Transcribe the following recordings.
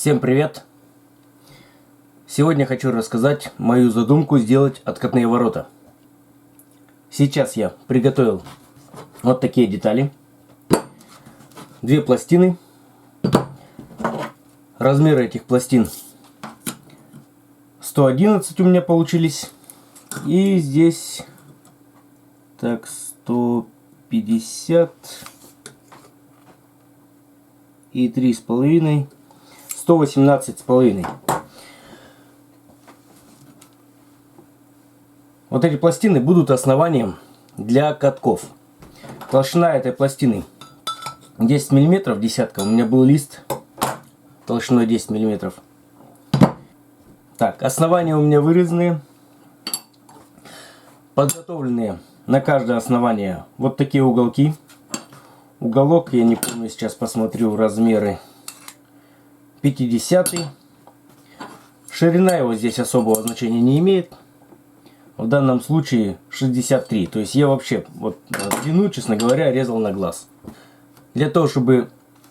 Всем привет! Сегодня хочу рассказать мою задумку сделать откатные ворота. Сейчас я приготовил вот такие детали. Две пластины. Размеры этих пластин 111 у меня получились. И здесь так 150 и 3,5. 118,5. Вот эти пластины будут основанием для катков. Толщина этой пластины 10 мм, десятка. У меня был лист толщиной 10 мм. Так, основания у меня вырезанные. Подготовленные на каждое основание вот такие уголки. Уголок, я не помню, сейчас посмотрю размеры. 50. Ширина его здесь особого значения не имеет. В данном случае 63. То есть я вообще вот длину, честно говоря, резал на глаз. Для того, чтобы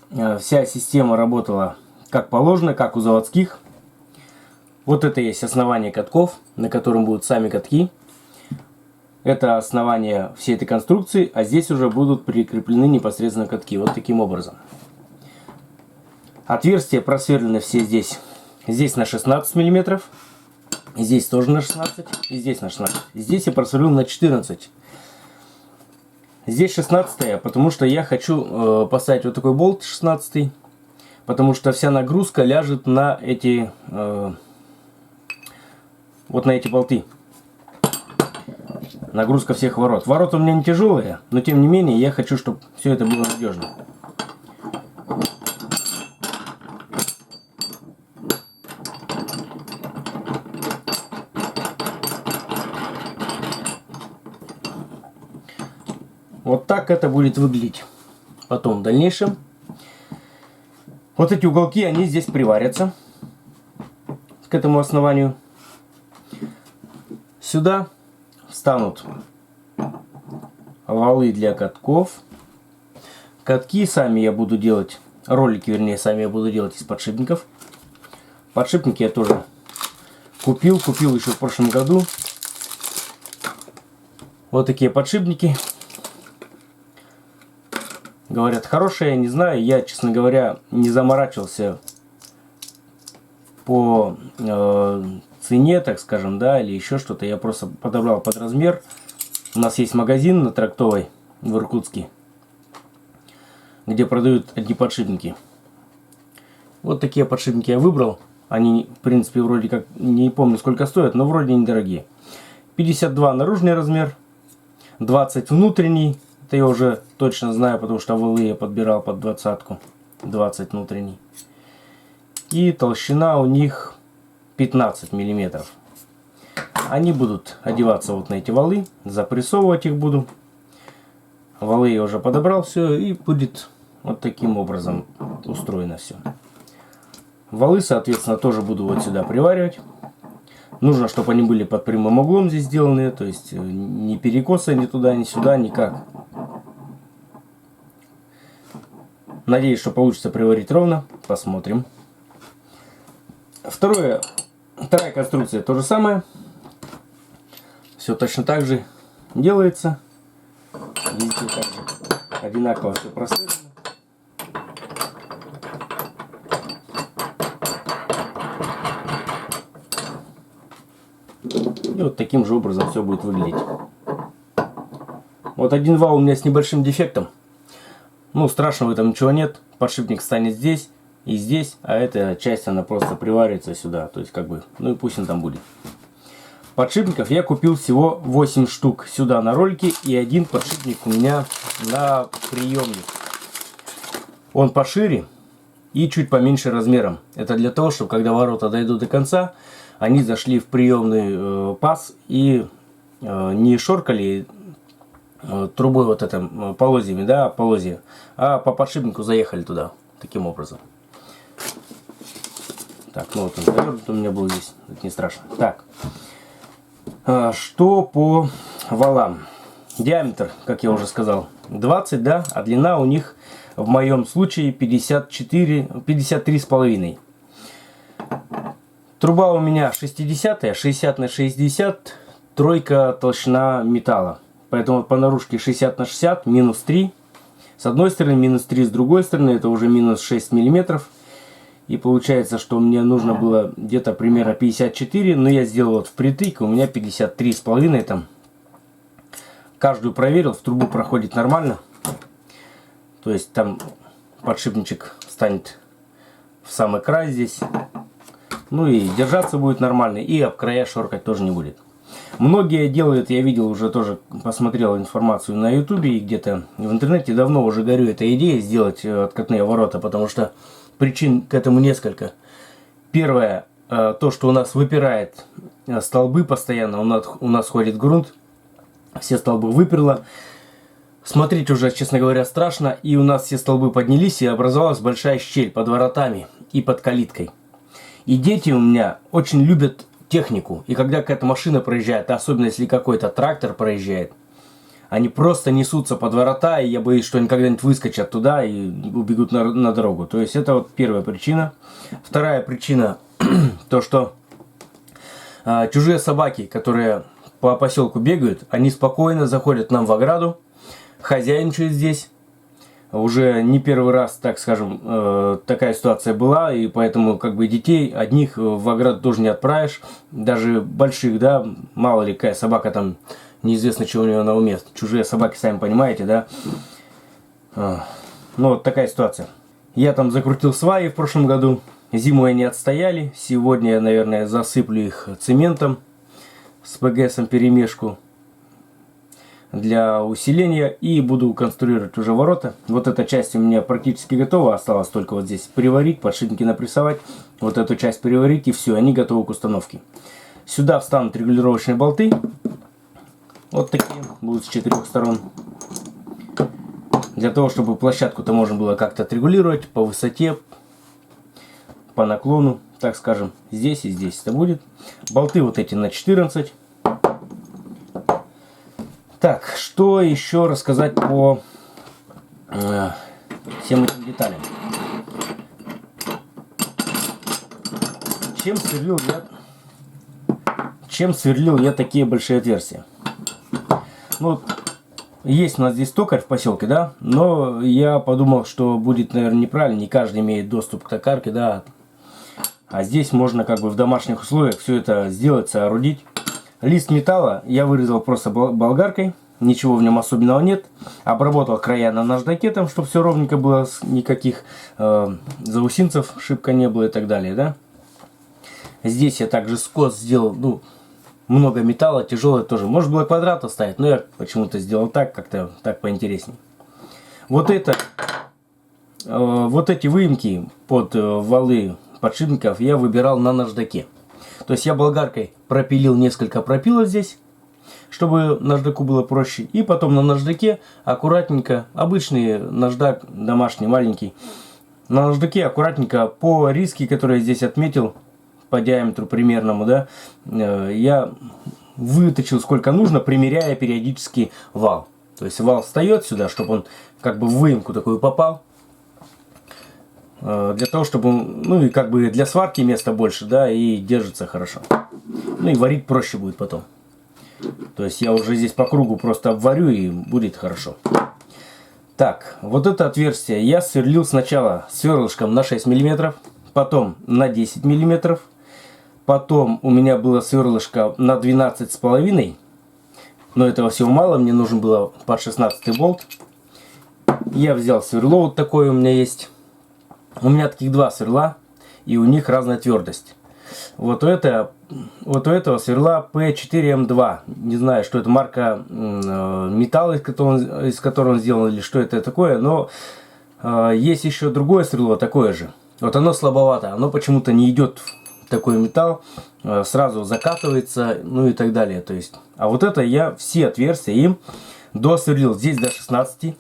вся система работала как положено, как у заводских. Вот это есть основание катков, на котором будут сами катки. Это основание всей этой конструкции, а здесь уже будут прикреплены непосредственно катки. Вот таким образом. Отверстия просверлены все здесь. Здесь на 16 мм. Здесь тоже на 16. И здесь на 16. Здесь я просверлил на 14. Здесь 16, потому что я хочу поставить вот такой болт 16. Потому что вся нагрузка ляжет на эти вот на эти болты. Нагрузка всех ворот. Ворота у меня не тяжелые, но тем не менее я хочу, чтобы все это было надежно. Вот так это будет выглядеть потом в дальнейшем. Вот эти уголки, они здесь приварятся к этому основанию. Сюда встанут валы для катков. Катки сами я буду делать, ролики вернее, сами я буду делать из подшипников. Подшипники я тоже купил еще в прошлом году. Вот такие подшипники. Говорят, хорошие, не знаю. Я, честно говоря, не заморачивался по цене, так скажем, да, или еще что-то. Я просто подобрал под размер. У нас есть магазин на Трактовой в Иркутске, где продают одни подшипники. Вот такие подшипники я выбрал. Они, в принципе, вроде как, не помню сколько стоят, но вроде недорогие. 52 наружный размер, 20 внутренний. Это я уже точно знаю, потому что валы я подбирал под 20-ку. 20 внутренний. И толщина у них 15 мм. Они будут одеваться вот на эти валы. Запрессовывать их буду. Валы я уже подобрал все. И будет вот таким образом устроено все. Валы, соответственно, тоже буду вот сюда приваривать. Нужно, чтобы они были под прямым углом здесь сделаны. То есть ни перекоса ни туда, ни сюда, никак. Надеюсь, что получится приварить ровно. Посмотрим. Вторая конструкция то же самое. Все точно так же делается. Везде также одинаково все просверлено. И вот таким же образом все будет выглядеть. Вот один вал у меня с небольшим дефектом. Ну, страшного в этом ничего нет. Подшипник станет здесь и здесь, а эта часть она просто приварится сюда. То есть как бы, ну и пусть он там будет. Подшипников я купил всего 8 штук сюда на ролике, и один подшипник у меня на приемник. Он пошире и чуть поменьше размером. Это для того, чтобы когда ворота дойдут до конца, они зашли в приемный паз и не шоркали трубой вот этим полозьями, да, полозья, а по подшипнику заехали туда таким образом. Так, ну вот он завернут у меня был здесь, это не страшно. Так, что по валам? Диаметр, как я уже сказал, 20, да, а длина у них в моем случае 53,5. Труба у меня 60-я, 60 на 60, тройка толщина металла. Поэтому по наружке 60 на 60, минус 3. С одной стороны, минус 3 с другой стороны, это уже минус 6 миллиметров. И получается, что мне нужно было где-то примерно 54, но я сделал вот впритык, у меня 53,5 там. Каждую проверил, в трубу проходит нормально. То есть там подшипничек станет в самый край здесь. Ну и держаться будет нормально, и об края шоркать тоже не будет. Многие делают, я видел уже тоже, посмотрел информацию на ютубе и где-то в интернете, давно уже горю этой идеей сделать откатные ворота, потому что причин к этому несколько. Первое, то, что у нас выпирает столбы постоянно, у нас ходит грунт, все столбы выперло. Смотреть уже, честно говоря, страшно, и у нас все столбы поднялись, и образовалась большая щель под воротами и под калиткой. И дети у меня очень любят технику, и когда какая-то машина проезжает, особенно если какой-то трактор проезжает, они просто несутся под ворота, и я боюсь, что они когда-нибудь выскочат туда и убегут на дорогу. То есть это вот первая причина. Вторая причина, то что чужие собаки, которые по поселку бегают, они спокойно заходят нам в ограду, хозяйничают здесь. Уже не первый раз, так скажем, такая ситуация была, и поэтому как бы детей одних в ограду тоже не отправишь, даже больших, да, мало ли какая собака там, неизвестно, чего у нее на уме. Чужие собаки, сами понимаете, да. Ну, вот такая ситуация. Я там закрутил сваи в прошлом году. Зиму они отстояли. Сегодня я, наверное, засыплю их цементом с ПГСом перемешку для усиления. И буду конструировать уже ворота. Вот эта часть у меня практически готова. Осталось только вот здесь приварить, подшипники напрессовать. Вот эту часть приварить, и все, они готовы к установке. Сюда встанут регулировочные болты. Вот такие будут с 4 сторон. Для того, чтобы площадку-то можно было как-то отрегулировать по высоте, по наклону, так скажем. Здесь и здесь это будет. Болты вот эти на 14. Так, что еще рассказать по всем этим деталям. Чем сверлил я такие большие отверстия? Ну, есть у нас здесь токарь в поселке, да, но я подумал, что будет, наверное, неправильно, не каждый имеет доступ к токарке, да, а здесь можно как бы в домашних условиях все это сделать, соорудить. Лист металла я вырезал просто болгаркой, ничего в нем особенного нет, обработал края на наждаке, там, чтобы все ровненько было, никаких заусинцев, шибко не было и так далее, да. Здесь я также скос сделал, ну, много металла, тяжелое тоже. Можно было квадрат оставить, но я почему-то сделал так, как-то так поинтереснее. Вот это, вот эти выемки под валы подшипников я выбирал на наждаке. То есть я болгаркой пропилил несколько пропилов здесь, чтобы наждаку было проще. И потом на наждаке аккуратненько, обычный наждак домашний, маленький, на наждаке аккуратненько по риске, который я здесь отметил, по диаметру примерному, да, я выточил сколько нужно, примеряя периодически вал. То есть вал встает сюда, чтобы он как бы в выемку такую попал. Для того, чтобы он, ну и как бы для сварки места больше, да, и держится хорошо. Ну и варить проще будет потом. То есть я уже здесь по кругу просто обварю, и будет хорошо. Так, вот это отверстие я сверлил сначала сверлышком на 6 мм, потом на 10 мм. Потом у меня было сверлышко на 12,5, но этого всего мало, мне нужен был под 16 болт. Я взял сверло, вот такое у меня есть. У меня таких два сверла, и у них разная твердость. Вот у этого сверла P4M2, не знаю, что это марка металла, из которого он сделан, или что это такое, но есть еще другое сверло, такое же. Вот оно слабовато, оно почему-то не идет такой металл, сразу закатывается, ну и так далее. То есть, а вот это я все отверстия им досверлил. Здесь до 16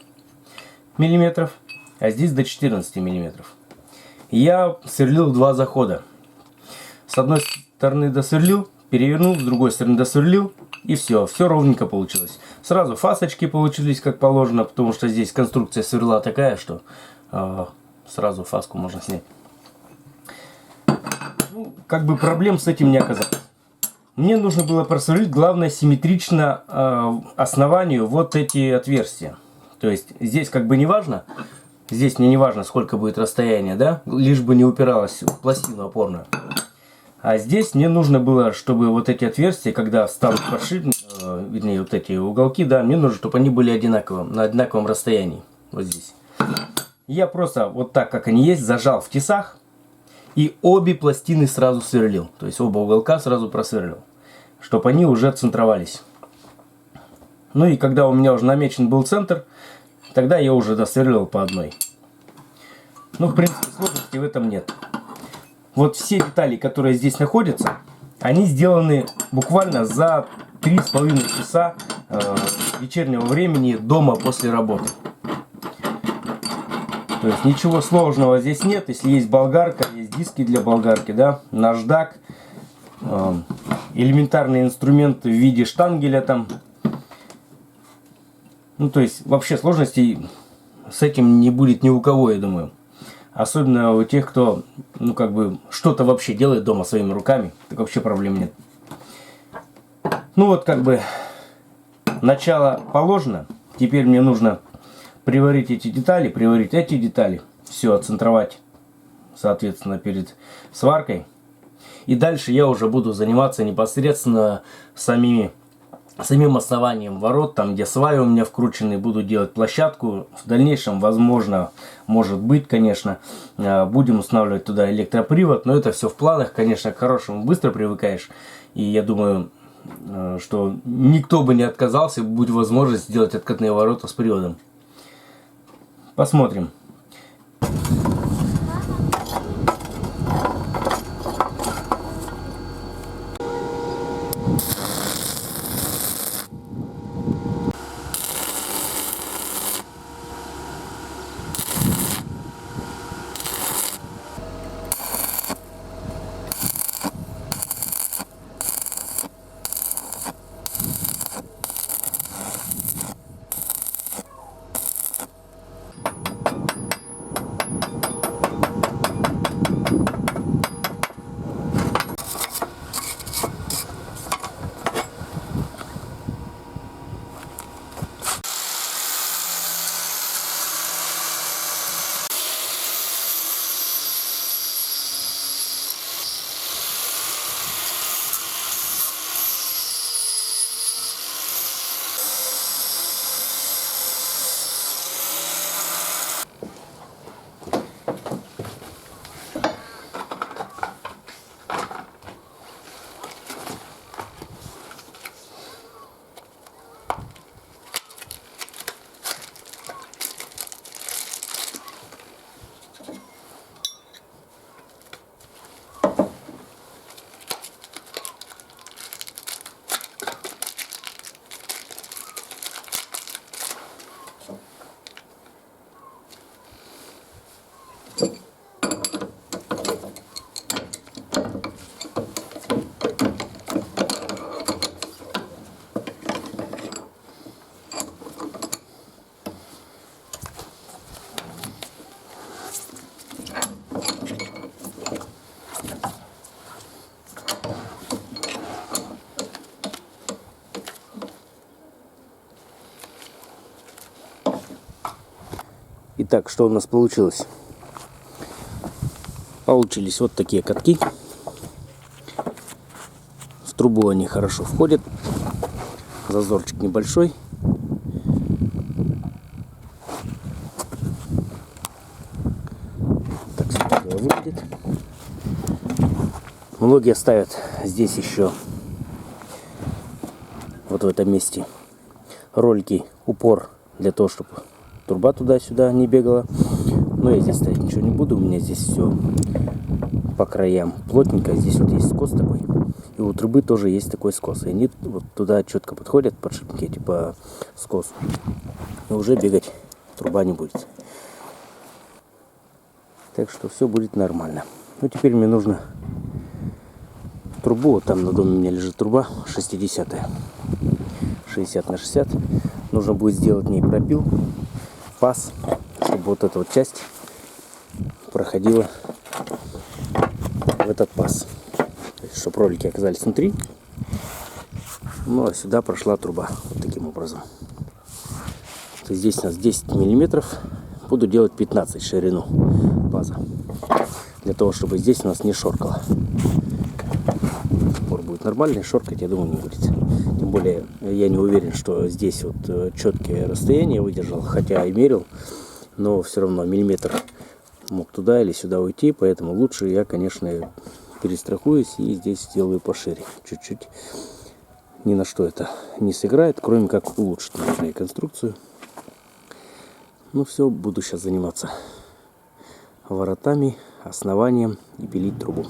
мм, а здесь до 14 мм. Я сверлил два захода. С одной стороны досверлил, перевернул, с другой стороны досверлил, и все ровненько получилось. Сразу фасочки получились как положено, потому что здесь конструкция сверла такая, что сразу фаску можно снять. Ну, как бы проблем с этим не оказалось. Мне нужно было просверлить, главное, симметрично основанию вот эти отверстия. То есть здесь как бы не важно, здесь мне не важно, сколько будет расстояние, да, лишь бы не упиралась в пластину опорную. А здесь мне нужно было, чтобы вот эти отверстия, когда встанут подшипники, вернее, вот эти уголки, да, мне нужно, чтобы они были одинаковым, на одинаковом расстоянии, вот здесь. Я просто вот так, как они есть, зажал в тесах и обе пластины сразу сверлил. То есть оба уголка сразу просверлил, чтобы они уже центровались. Ну и когда у меня уже намечен был центр, тогда я уже досверлил по одной. Ну, в принципе, сложности в этом нет. Вот все детали, которые здесь находятся, они сделаны буквально за 3,5 часа вечернего времени дома после работы. То есть ничего сложного здесь нет. Если есть болгарка, есть диски для болгарки, да, наждак, элементарные инструменты в виде штангеля там. Ну, то есть вообще сложностей с этим не будет ни у кого, я думаю. Особенно у тех, кто, ну, как бы, что-то вообще делает дома своими руками. Так вообще проблем нет. Ну, вот, как бы, начало положено. Теперь мне нужно приварить эти детали, все отцентровать, соответственно, перед сваркой. И дальше я уже буду заниматься непосредственно самим основанием ворот, там где сваи у меня вкручены, буду делать площадку. В дальнейшем, возможно, может быть, конечно, будем устанавливать туда электропривод, но это все в планах, конечно, к хорошему быстро привыкаешь. И я думаю, что никто бы не отказался, будет возможность сделать откатные ворота с приводом. Посмотрим. Итак, что у нас получилось? Получились вот такие катки. В трубу они хорошо входят. Зазорчик небольшой. Так все дело выглядит. Многие ставят здесь еще вот в этом месте ролики, упор для того, чтобы труба туда-сюда не бегала. Но я здесь ставить ничего не буду. У меня здесь все по краям плотненько. Здесь вот есть скос такой. И у трубы тоже есть такой скос. И они вот туда четко подходят, подшипники эти по скосу. И уже бегать труба не будет. Так что все будет нормально. Ну теперь мне нужно трубу. Вот там на доме у меня лежит труба 60-я. 60 на 60. Нужно будет сделать в ней пропил. Паз, чтобы вот эта вот часть проходила в этот паз. Чтобы ролики оказались внутри. Ну а сюда прошла труба. Вот таким образом. То есть здесь у нас 10 миллиметров. Буду делать 15 ширину паза. Для того, чтобы здесь у нас не шоркало. Упор будет нормальный, шоркать, я думаю, не будет. Тем более, я не уверен, что здесь вот четкое расстояние выдержал. Хотя и мерил. Но все равно миллиметр мог туда или сюда уйти. Поэтому лучше я, конечно, перестрахуюсь и здесь сделаю пошире. Чуть-чуть. Ни на что это не сыграет, кроме как улучшить, наверное, конструкцию. Ну все, буду сейчас заниматься воротами, основанием и пилить трубу.